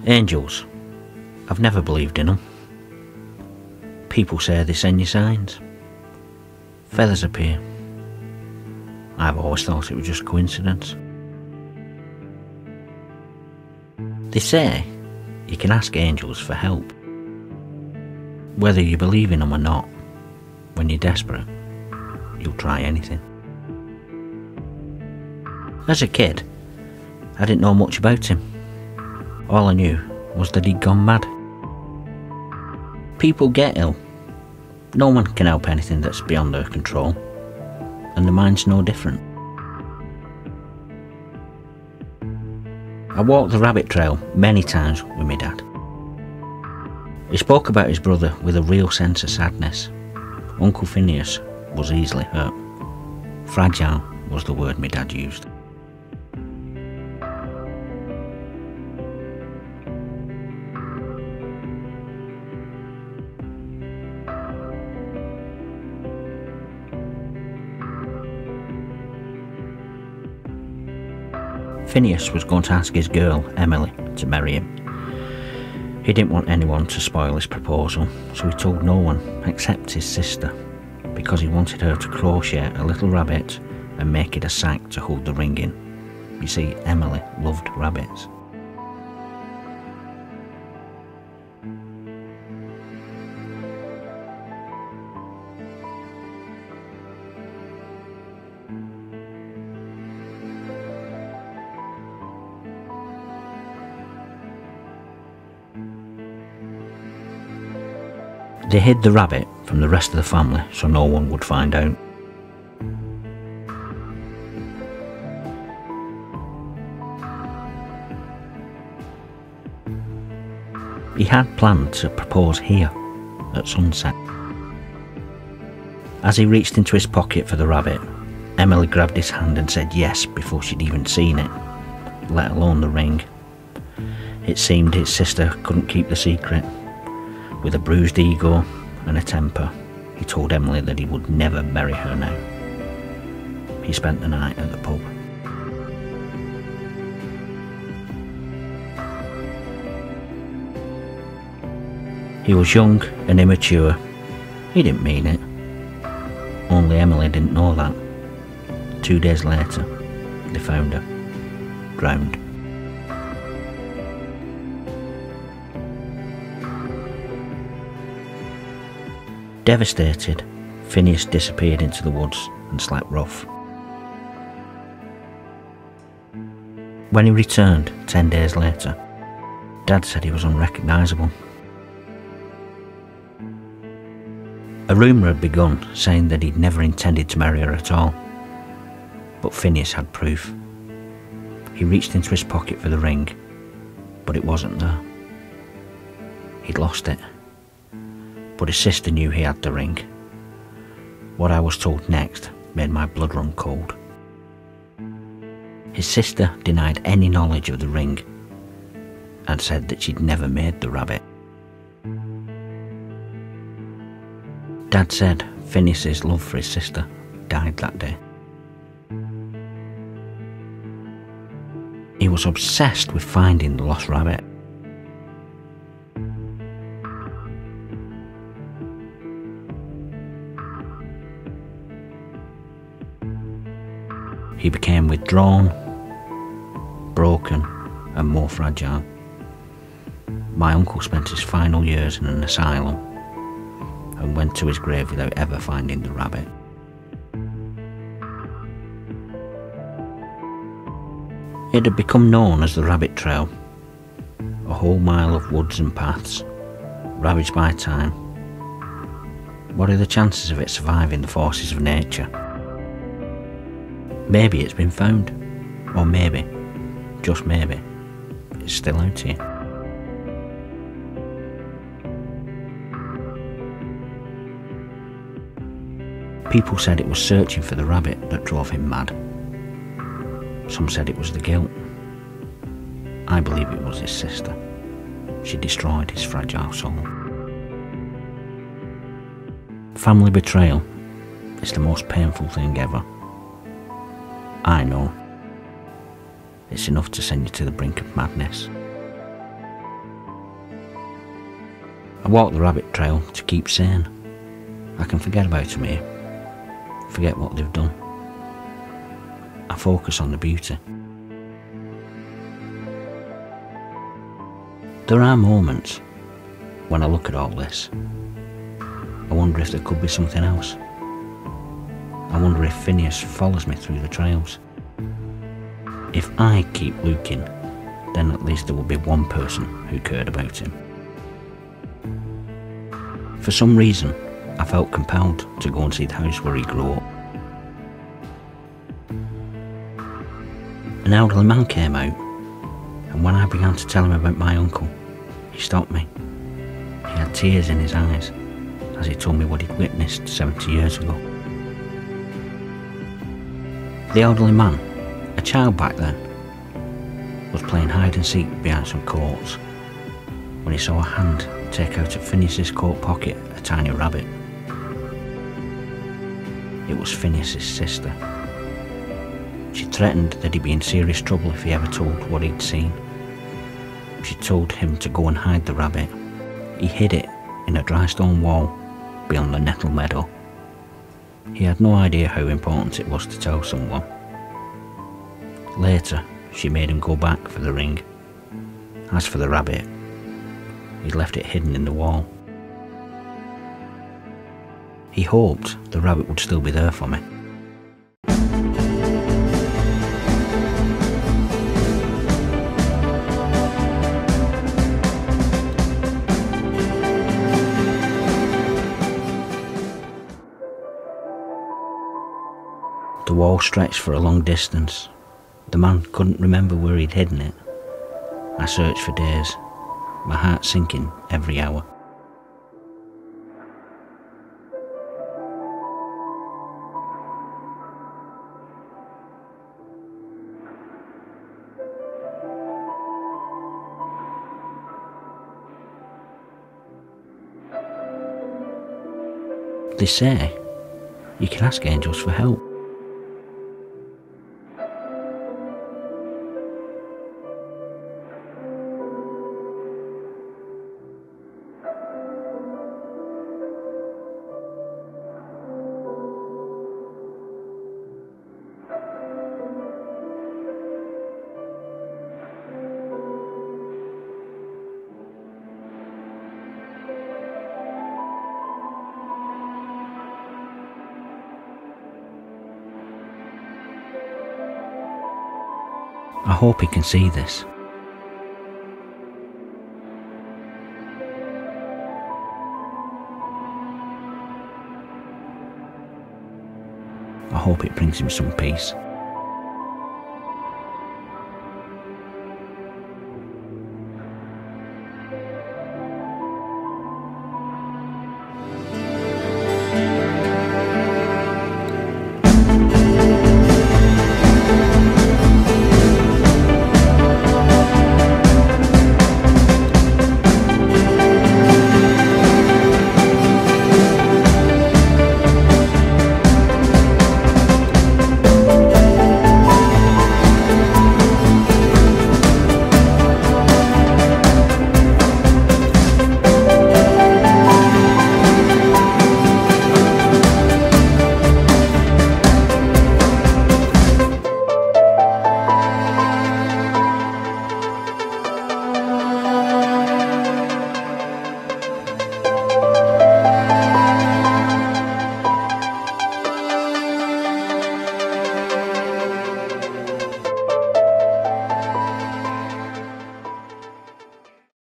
Angels. I've never believed in them. People say they send you signs. Feathers appear. I've always thought it was just coincidence. They say you can ask angels for help. Whether you believe in them or not, when you're desperate, you'll try anything. As a kid, I didn't know much about him. All I knew was that he'd gone mad. People get ill. No one can help anything that's beyond their control, and the mind's no different. I walked the rabbit trail many times with my dad. He spoke about his brother with a real sense of sadness. Uncle Phineas was easily hurt. Fragile was the word my dad used. Phineas was going to ask his girl, Emily, to marry him. He didn't want anyone to spoil his proposal, so he told no one except his sister, because he wanted her to crochet a little rabbit and make it a sack to hold the ring in. You see, Emily loved rabbits. They hid the rabbit from the rest of the family so no one would find out. He had planned to propose here at sunset. As he reached into his pocket for the rabbit, Emily grabbed his hand and said yes before she'd even seen it, let alone the ring. It seemed his sister couldn't keep the secret. With a bruised ego and a temper, he told Emily that he would never marry her now. He spent the night at the pub. He was young and immature. He didn't mean it. Only Emily didn't know that. 2 days later, they found her, drowned. Devastated, Phineas disappeared into the woods and slept rough. When he returned 10 days later, Dad said he was unrecognisable. A rumour had begun saying that he'd never intended to marry her at all, but Phineas had proof. He reached into his pocket for the ring, but it wasn't there. He'd lost it. But his sister knew he had the ring. What I was told next made my blood run cold. His sister denied any knowledge of the ring and said that she'd never made the rabbit. Dad said Phineas's love for his sister died that day. He was obsessed with finding the lost rabbit. He became withdrawn, broken, and more fragile. My uncle spent his final years in an asylum and went to his grave without ever finding the rabbit. It had become known as the Rabbit Trail, a whole mile of woods and paths, ravaged by time. What are the chances of it surviving the forces of nature? Maybe it's been found, or maybe, just maybe, it's still out here. People said it was searching for the rabbit that drove him mad. Some said it was the guilt. I believe it was his sister. She destroyed his fragile soul. Family betrayal is the most painful thing ever. I know. It's enough to send you to the brink of madness. I walk the rabbit trail to keep sane. I can forget about them here, forget what they've done. I focus on the beauty. There are moments when I look at all this, I wonder if there could be something else. I wonder if Phineas follows me through the trails. If I keep looking, then at least there will be one person who cared about him. For some reason, I felt compelled to go and see the house where he grew up. An elderly man came out, and when I began to tell him about my uncle, he stopped me. He had tears in his eyes as he told me what he'd witnessed 70 years ago. The elderly man, a child back then, was playing hide and seek behind some coats when he saw a hand take out of Phineas's coat pocket a tiny rabbit. It was Phineas's sister. She threatened that he'd be in serious trouble if he ever told what he'd seen. She told him to go and hide the rabbit. He hid it in a dry stone wall beyond the nettle meadow. He had no idea how important it was to tell someone. Later, she made him go back for the ring. As for the rabbit, he'd left it hidden in the wall. He hoped the rabbit would still be there for me. The wall stretched for a long distance. The man couldn't remember where he'd hidden it. I searched for days, my heart sinking every hour. They say you can ask angels for help. I hope he can see this. I hope it brings him some peace.